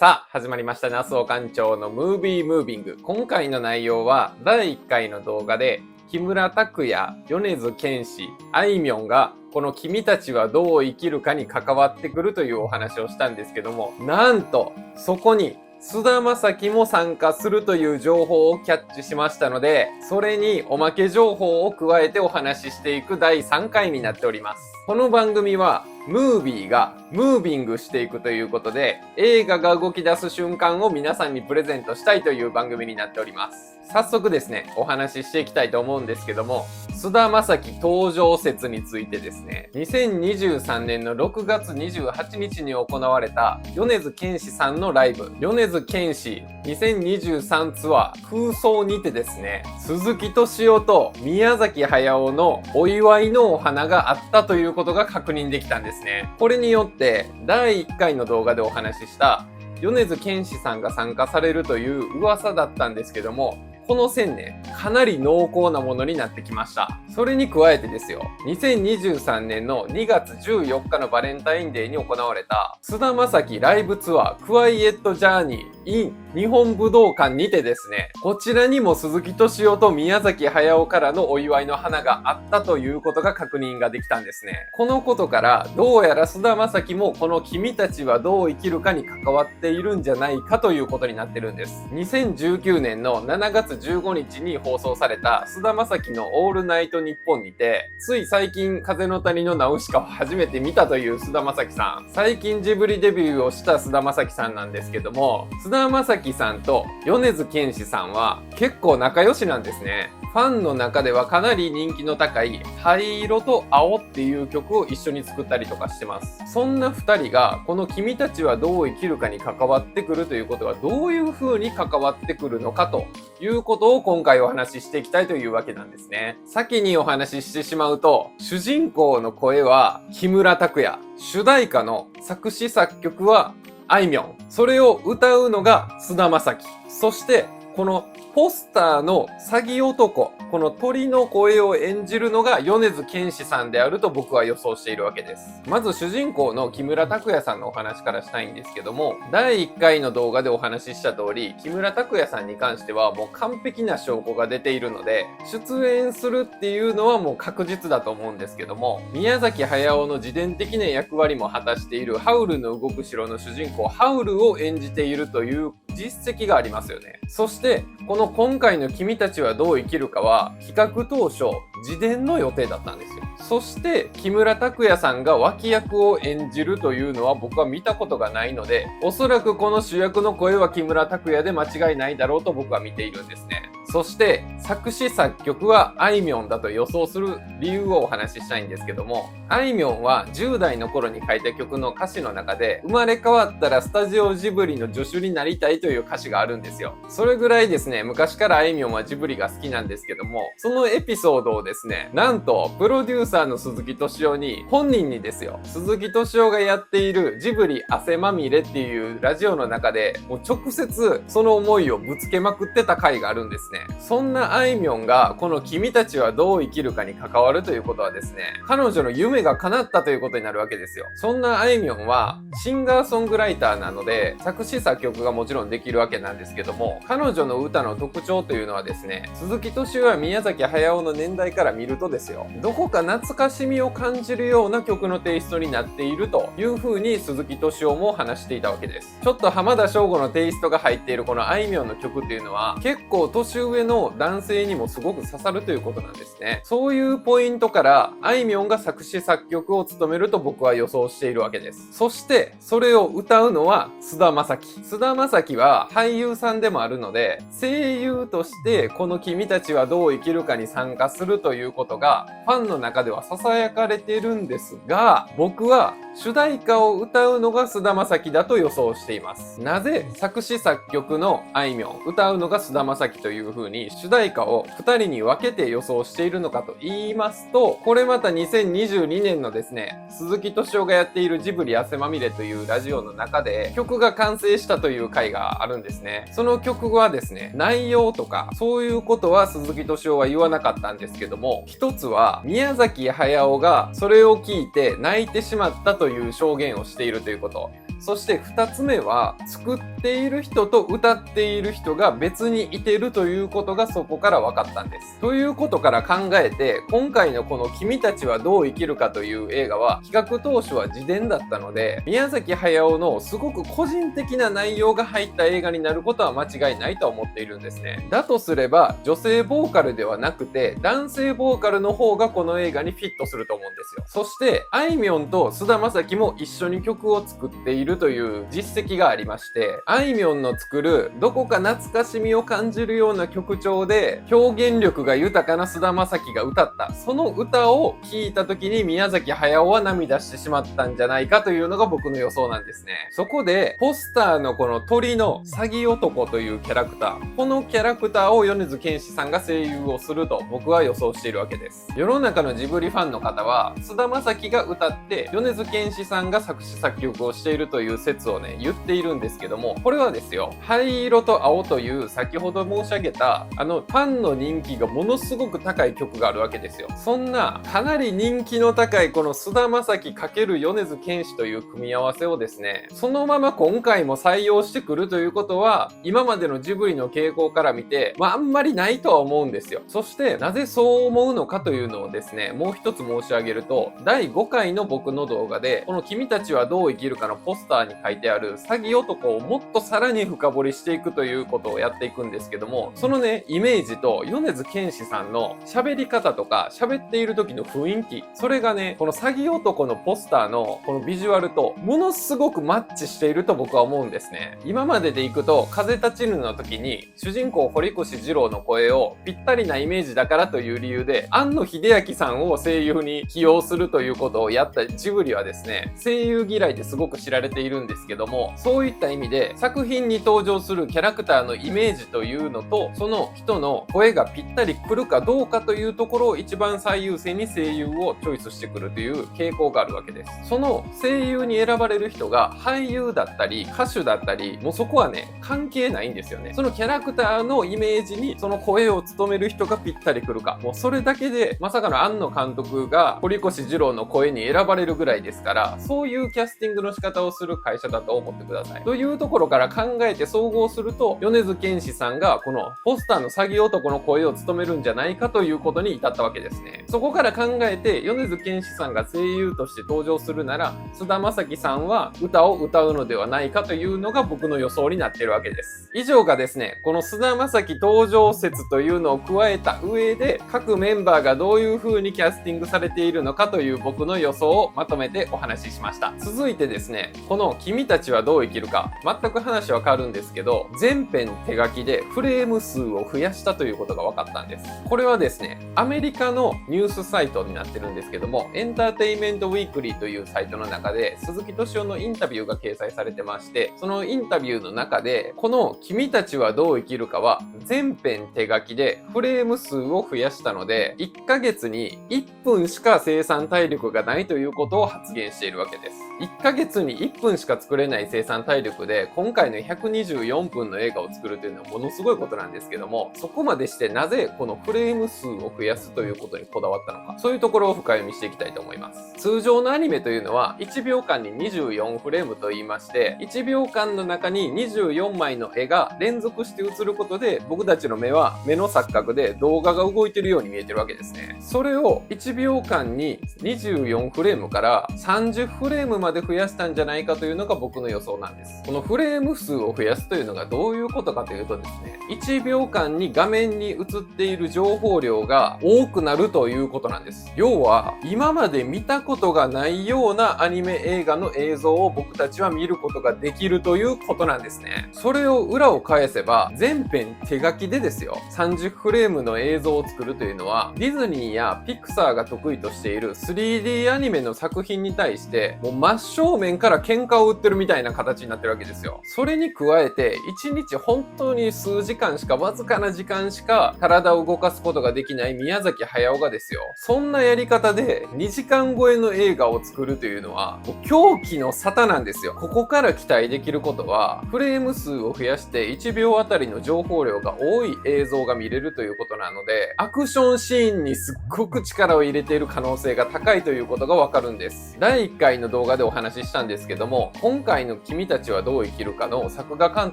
さあ、始まりました。那須館長のムービームービング。今回の内容は、第1回の動画で、木村拓哉、米津玄師、あいみょんが、この君たちはどう生きるかに関わってくるというお話をしたんですけども、なんと、そこに、菅田将暉も参加するという情報をキャッチしましたので、それにおまけ情報を加えてお話ししていく第3回になっております。この番組は、ムービーがムービングしていくということで、映画が動き出す瞬間を皆さんにプレゼントしたいという番組になっております。早速ですね、お話ししていきたいと思うんですけども、菅田将暉登場説についてですね、2023年の6月28日に行われた米津玄師さんのライブ、米津玄師2023ツアー空想にてですね、鈴木敏夫と宮崎駿のお祝いのお花があったということが確認できたんですね。これによって第1回の動画でお話しした米津玄師さんが参加されるという噂だったんですけども、この線ね、かなり濃厚なものになってきました。それに加えてですよ、2023年の2月14日のバレンタインデーに行われた菅田将暉ライブツアークワイエットジャーニー in 日本武道館にてですね、こちらにも鈴木敏夫と宮崎駿からのお祝いの花があったということが確認ができたんですね。このことから、どうやら菅田将暉もこの君たちはどう生きるかに関わっているんじゃないかということになってるんです。2019年の7月15日に放送された菅田将暉のオールナイトニッポンにて、つい最近風の谷のナウシカを初めて見たという菅田将暉さん。最近ジブリデビューをした菅田将暉さんなんですけども、菅田将暉さんと米津玄師さんは結構仲良しなんですね。ファンの中ではかなり人気の高い灰色と青っていう曲を一緒に作ったりとかしてます。そんな二人がこの君たちはどう生きるかに関わってくるということはどういう風に関わってくるのかということを今回お話ししていきたいというわけなんですね。先にお話ししてしまうと、主人公の声は木村拓哉、主題歌の作詞作曲はあいみょん、それを歌うのが菅田将暉、そしてこのポスターの詐欺男、この鳥の声を演じるのが米津玄師さんであると僕は予想しているわけです。まず主人公の木村拓哉さんのお話からしたいんですけども、第1回の動画でお話しした通り、木村拓哉さんに関してはもう完璧な証拠が出ているので、出演するっていうのはもう確実だと思うんですけども、宮崎駿の自伝的な役割も果たしているハウルの動く城の主人公ハウルを演じているという実績がありますよね。そしてこの今回の君たちはどう生きるかは企画当初自伝の予定だったんですよ。そして木村拓哉さんが脇役を演じるというのは僕は見たことがないので、おそらくこの主役の声は木村拓哉で間違いないだろうと僕は見ているんですね。そして作詞作曲はあいみょんだと予想する理由をお話ししたいんですけども、あいみょんは10代の頃に書いた曲の歌詞の中で、生まれ変わったらスタジオジブリの助手になりたいという歌詞があるんですよ。それぐらいですね、昔からあいみょんはジブリが好きなんですけども、そのエピソードをですね、なんとプロデューサーの鈴木敏夫に、本人にですよ、鈴木敏夫がやっているジブリ汗まみれっていうラジオの中でもう直接その思いをぶつけまくってた回があるんですね。そんなあいみょんがこの君たちはどう生きるかに関わるということはですね、彼女の夢が叶ったということになるわけですよ。そんなあいみょんはシンガーソングライターなので、作詞作曲がもちろんできるわけなんですけども、彼女の歌の特徴というのはですね、鈴木敏夫や宮崎駿の年代から見るとですよ、どこか懐かしみを感じるような曲のテイストになっているという風に鈴木敏夫も話していたわけです。ちょっと浜田省吾のテイストが入っているこのあいみょんの曲っていうのは結構年上の男性にもすごく刺さるということなんですね。そういうポイントからあいみょんが作詞作曲を務めると僕は予想しているわけです。そしてそれを歌うのは菅田将暉。菅田将暉は俳優さんでもあるので、声優としてこの君たちはどう生きるかに参加するということがファンの中では囁かれているんですが、僕は主題歌を歌うのが菅田将暉だと予想しています。なぜ作詞作曲のあいみょん、歌うのが菅田将暉という風に主題歌を2人に分けて予想しているのかと言いますと、これまた2022年のですね、鈴木敏夫がやっているジブリ汗まみれというラジオの中で曲が完成したという回があるんですね。その曲はですね、内容とかそういうことは鈴木敏夫は言わなかったんですけども、一つは宮崎駿がそれを聞いて泣いてしまったという証言をしているということ。そして2つ目は、作っている人と歌っている人が別にいてるということがそこから分かったんです。ということから考えて、今回のこの君たちはどう生きるかという映画は、企画当初は自伝だったので、宮崎駿のすごく個人的な内容が入った映画になることは間違いないと思っているんですね。だとすれば、女性ボーカルではなくて、男性ボーカルの方がこの映画にフィットすると思うんですよ。そして、あいみょんと菅田将暉も一緒に曲を作っているという実績がありまして、あいみょんの作るどこか懐かしみを感じるような曲調で表現力が豊かな菅田将暉が歌ったその歌を聴いた時に宮崎駿は涙してしまったんじゃないかというのが僕の予想なんですね。そこでポスターのこの鳥の詐欺男というキャラクター、このキャラクターを米津玄師さんが声優をすると僕は予想しているわけです。世の中のジブリファンの方は菅田将暉が歌って米津玄師さんが作詞作曲をしているという説をね言っているんですけども、これはですよ、灰色と青という先ほど申し上げたファンの人気がものすごく高い曲があるわけですよ。そんなかなり人気の高いこの菅田将暉×米津玄師という組み合わせをですね、そのまま今回も採用してくるということは今までのジブリの傾向から見てあんまりないとは思うんですよ。そしてなぜそう思うのかというのをですね、もう一つ申し上げると、第5回の僕の動画でこの君たちはどう生きるかのポスターに書いてある詐欺男をもっとさらに深掘りしていくということをやっていくんですけども、そのねイメージと米津玄師さんの喋り方とか喋っている時の雰囲気、それがねこの詐欺男のポスターのこのビジュアルとものすごくマッチしていると僕は思うんですね。今まででいくと風立ちぬの時に主人公堀越二郎の声をぴったりなイメージだからという理由で庵野秀明さんを声優に起用するということをやったジブリはですね、声優嫌いですごく知られているんですけども、そういった意味で作品に登場するキャラクターのイメージというのとその人の声がぴったりくるかどうかというところを一番最優先に声優をチョイスしてくるという傾向があるわけです。その声優に選ばれる人が俳優だったり歌手だったり、もうそこはね関係ないんですよね。そのキャラクターのイメージにその声を務める人がぴったりくるか、もうそれだけでまさかの庵野監督が堀越二郎の声に選ばれるぐらいですから、そういうキャスティングの仕方をする会社だと思ってください。というところから考えて総合すると、米津玄師さんがこのポスターの詐欺男の声を務めるんじゃないかということに至ったわけですね。そこから考えて米津玄師さんが声優として登場するなら、菅田将暉さんは歌を歌うのではないかというのが僕の予想になっているわけです。以上がですね、この菅田将暉登場説というのを加えた上で、各メンバーがどういう風にキャスティングされているのかという僕の予想をまとめてお話ししました。続いてですね、この君たちはどう生きるか、全く話は変わるんですけど、全編手書きでフレーム数を増やしたということが分かったんです。これはですね、アメリカのニュースサイトになってるんですけども、エンターテインメントウィークリーというサイトの中で鈴木敏夫のインタビューが掲載されてまして、そのインタビューの中でこの君たちはどう生きるかは全編手書きでフレーム数を増やしたので、1ヶ月に1分しか生産体力がないということを発言しているわけです。1ヶ月に1分しか作れない生産体力で今回の124分の映画を作るというのはものすごいことなんですけども、そこまでしてなぜこのフレーム数を増やすということにこだわったのか、そういうところを深読みしていきたいと思います。通常のアニメというのは1秒間に24フレームと言いまして、1秒間の中に24枚の絵が連続して映ることで僕たちの目は目の錯覚で動画が動いているように見えてるわけですね。それを1秒間に24フレームから30フレームまで増やしたんじゃないかというのが僕の予想なんです。このフレーム数を増やすというのがどういうことかというとですね、1秒間に画面に映っている情報量が多くなるということなんです。要は今まで見たことがないようなアニメ映画の映像を僕たちは見ることができるということなんですね。それを裏を返せば全編手書きでですよ、30フレームの映像を作るというのはディズニーやピクサーが得意としている 3D アニメの作品に対してもう真正面から喧嘩を売ってるみたいな形になってるわけですよ。それに加えて1日本当に数時間しか、わずかな時間しか体を動かすことができない宮崎駿がですよ、そんなやり方で2時間超えの映画を作るというのはもう狂気の沙汰なんですよ。ここから期待できることはフレーム数を増やして1秒あたりの情報量が多い映像が見れるということなので、アクションシーンにすっごく力を入れている可能性が高いということがわかるんです。第1回の動画でお話ししたんですけども、今回の君たちはどう生きるかの作画監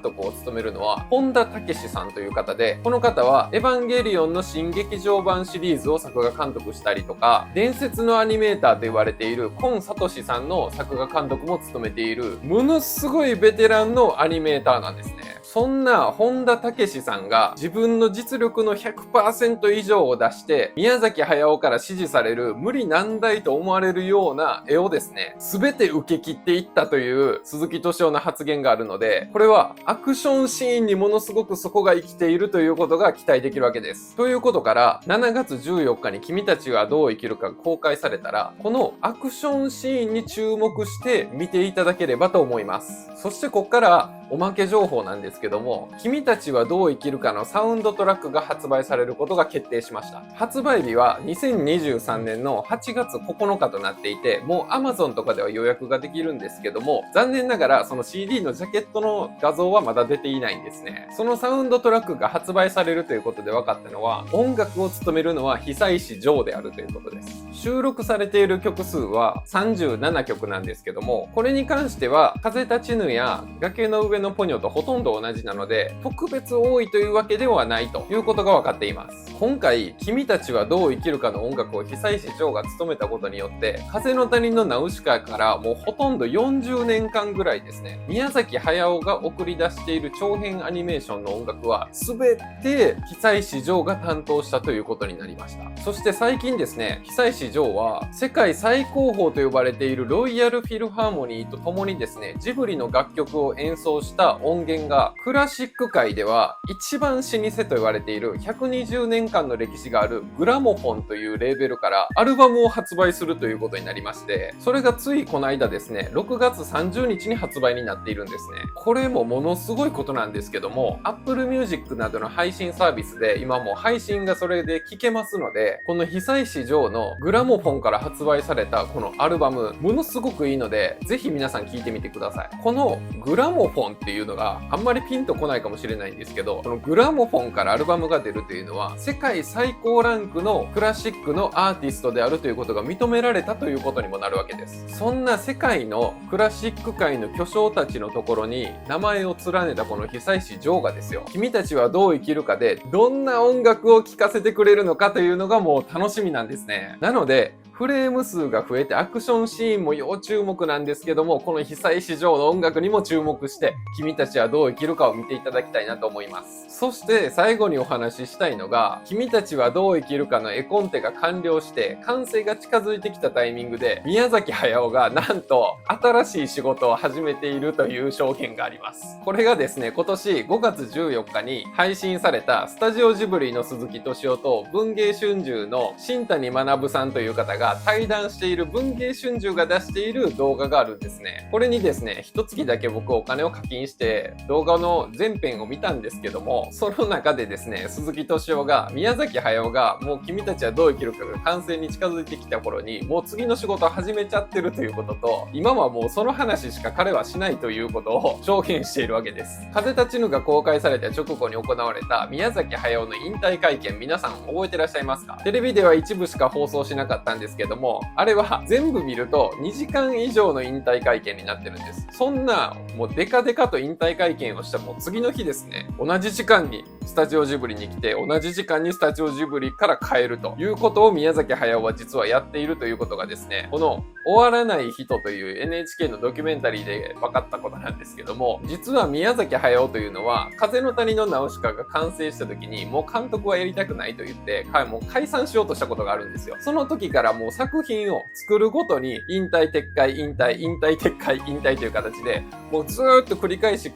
督を務めるのは本田武史さんという方で、この方はエヴァンゲリオンの新劇場版シリーズを作画監督したりとか、伝説のアニメーターと言われている今聡さんの作画監督も務めているものすごいベテランのアニメーターなんですね。そんな本田武史さんが自分の実力の 100% 以上を出して宮崎駿から支持される無理難題と思われるような絵をですね、全て受け切っていったという鈴木敏夫の発言があるので、これはアクションシーンにものすごくそこが生きているということが期待できるわけです。ということから7月14日に君たちはどう生きるか公開されたら、このアクションシーンに注目して見ていただければと思います。そしてここからおまけ情報なんですけども、君たちはどう生きるかのサウンドトラックが発売されることが決定しました。発売日は2023年の8月9日となっていて、もう Amazon とかでは予約ができるんですけども、残念ながらその CD のジャケットの画像はまだ出ていないんですね。そのサウンドトラックが発売されるということで分かったのは、音楽を務めるのは久石譲であるということです。収録されている曲数は37曲なんですけども、これに関しては風立ちぬや崖の上のポニョとほとんど同じなので、特別多いというわけではないということが分かっています。今回君たちはどう生きるかの音楽を久石譲が務めたことによって、風の谷のナウシカからもうほとんど40年間ぐらいですね、宮崎駿が送り出している長編アニメーションの音楽は全て久石譲が担当したということになりました。そして最近ですね、久石譲は世界最高峰と呼ばれているロイヤルフィルハーモニーとともにですね、ジブリの楽曲を演奏した音源がクラシック界では一番老舗と言われている120年間の歴史があるグラモフォンというレーベルからアルバムを発売するということになりまして、それがついこの間ですね、6月30日に発売になっているんですね。これもものすごいことなんですけども、Apple Music などの配信サービスで今もう配信がそれで聴けますので、この久石譲のグラモフォンから発売されたこのアルバム、ものすごくいいので、ぜひ皆さん聴いてみてください。このグラモフォンっていうのがあんまりピンとこないかもしれないんですけど、このグラモフォンからアルバムが出るというのは世界最高ランクのクラシックのアーティストであるということが認められたということにもなるわけです。そんな世界のクラシック界の巨匠たちのところに名前を連ねたこの久石譲がですよ、君たちはどう生きるかでどんな音楽を聴かせてくれるのかというのがもう楽しみなんですね。なのでフレーム数が増えてアクションシーンも要注目なんですけども、この久石譲の音楽にも注目して君たちはどう生きるかを見ていただきたいなと思います。そして最後にお話ししたいのが、君たちはどう生きるかの絵コンテが完了して完成が近づいてきたタイミングで、宮崎駿がなんと新しい仕事を始めているという証言があります。これがですね、今年5月14日に配信されたスタジオジブリの鈴木敏夫と文藝春秋の新谷学さんという方が対談している文藝春秋が出している動画があるんですね。これにですね、一月だけ僕お金を課金して動画の全編を見たんですけども、その中でですね、鈴木敏夫が宮崎駿がもう君たちはどう生きるかが完成に近づいてきた頃にもう次の仕事を始めちゃってるということと、今はもうその話しか彼はしないということを証言しているわけです。風立ちぬが公開された直後に行われた宮崎駿の引退会見、皆さん覚えてらっしゃいますか？テレビでは一部しか放送しなかったんですけども、あれは全部見ると2時間以上の引退会見になってるんです。そんなもうデカデカと引退会見をしたもう次の日ですね、同じ時間にスタジオジブリに来て同じ時間にスタジオジブリから帰るということを宮崎駿は実はやっているということがですね、この終わらない人という NHK のドキュメンタリーで分かったことなんですけども、実は宮崎駿というのは風の谷のナウシカが完成した時にもう監督はやりたくないと言ってもう解散しようとしたことがあるんですよ。その時からもう作品を作るごとに引退撤回引退引退撤回引退という形でもうずーっと繰り返し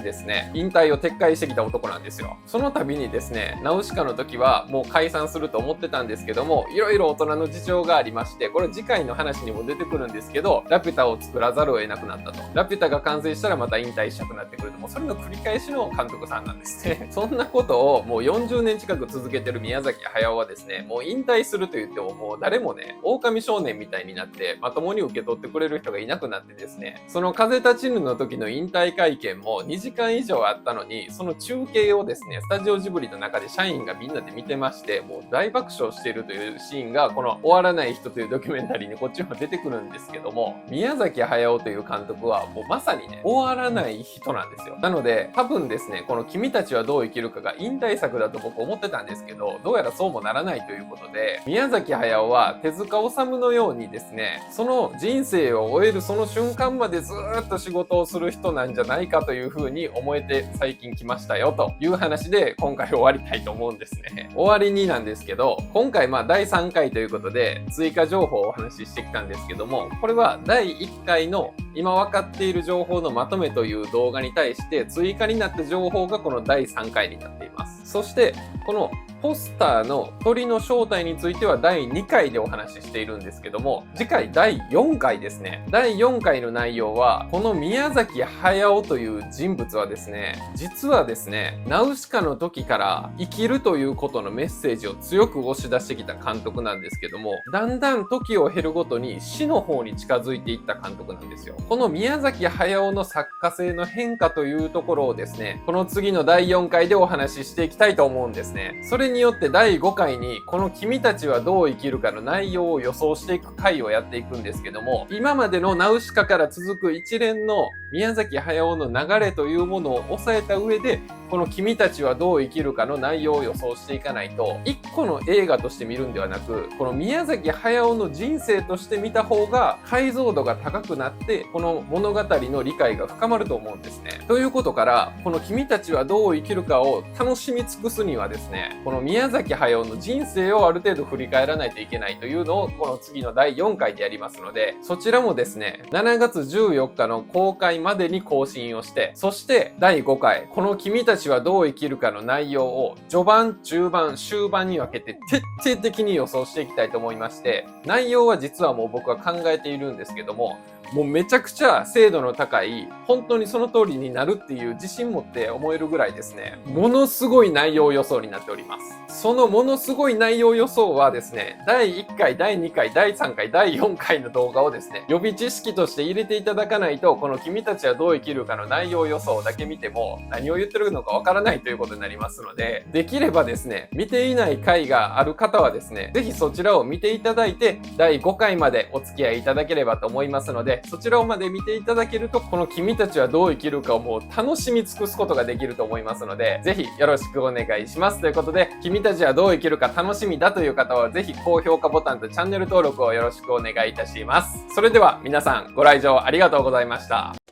ですね、引退を撤回してきた男なんですよ。その度にですね、ナウシカの時はもう解散すると思ってたんですけども、いろいろ大人の事情がありまして、これ次回の話にも出てくるんですけど、ラピュタを作らざるを得なくなったと。ラピュタが完成したらまた引退したくなってくると、もうそれの繰り返しの監督さんなんですね。そんなことをもう40年近く続けてる宮崎駿はですね、もう引退すると言ってももう誰もねね、狼少年みたいになってまともに受け取ってくれる人がいなくなってですね、その風立ちぬの時の引退会見も2時間以上あったのに、その中継をですね、スタジオジブリの中で社員がみんなで見てまして、もう大爆笑しているというシーンが、この終わらない人というドキュメンタリーにこっちも出てくるんですけども、宮崎駿という監督はもうまさにね、終わらない人なんですよ。なので、多分ですね、この君たちはどう生きるかが引退作だと僕思ってたんですけど、どうやらそうもならないということで、宮崎駿は手塚治虫のようにですね、その人生を終えるその瞬間までずーっと仕事をする人なんじゃないかというふうに思えて最近来ましたよという話で今回終わりたいと思うんですね。終わりになんですけど、今回第3回ということで追加情報をお話ししてきたんですけども、これは第1回の今分かっている情報のまとめという動画に対して追加になった情報がこの第3回になっています。そしてこのポスターの鳥の正体については第2回でお話ししているんですけども、次回第4回ですね。第4回の内容は、この宮崎駿という人物はですね、実はですね、ナウシカの時から生きるということのメッセージを強く押し出してきた監督なんですけども、だんだん時を経るごとに死の方に近づいていった監督なんですよ。この宮崎駿の作家性の変化というところをですね、この次の第4回でお話ししていきたいと思うんですね。それによって第5回にこの君たちはどう生きるかの内容を予想していく回をやっていくんですけども、今までのナウシカから続く一連の宮崎駿の流れというものを抑えた上で、この君たちはどう生きるかの内容を予想していかないと、一個の映画として見るんではなく、この宮崎駿の人生として見た方が解像度が高くなって、この物語の理解が深まると思うんですね。ということから、この君たちはどう生きるかを楽しみ尽くすにはですね、この宮崎駿の人生をある程度振り返らないといけないというのを、この次の第4回でやりますので、そちらもですね、7月14日の公開までに更新をして、そして第5回、この君たちはどう生きるかの内容を序盤、中盤、終盤に分けて徹底的に予想していきたいと思いまして、内容は実はもう僕は考えているんですけども、もうめちゃくちゃ精度の高い、本当にその通りになるっていう自信持って思えるぐらいですね、ものすごい内容予想になっております。そのものすごい内容予想はですね、第1回、第2回、第3回、第4回の動画をですね、予備知識として入れていただかないと、この君たちはどう生きるかの内容予想だけ見ても何を言ってるのかわからないということになりますので、できればですね、見ていない回がある方はですね、ぜひそちらを見ていただいて、第5回までお付き合いいただければと思いますので、そちらをまで見ていただけると、この君たちはどう生きるかをもう楽しみ尽くすことができると思いますので、ぜひよろしくお願いします。ということで、君たちはどう生きるか楽しみだという方は、ぜひ高評価ボタンとチャンネル登録をよろしくお願いいたします。それでは皆さんご来場ありがとうございました。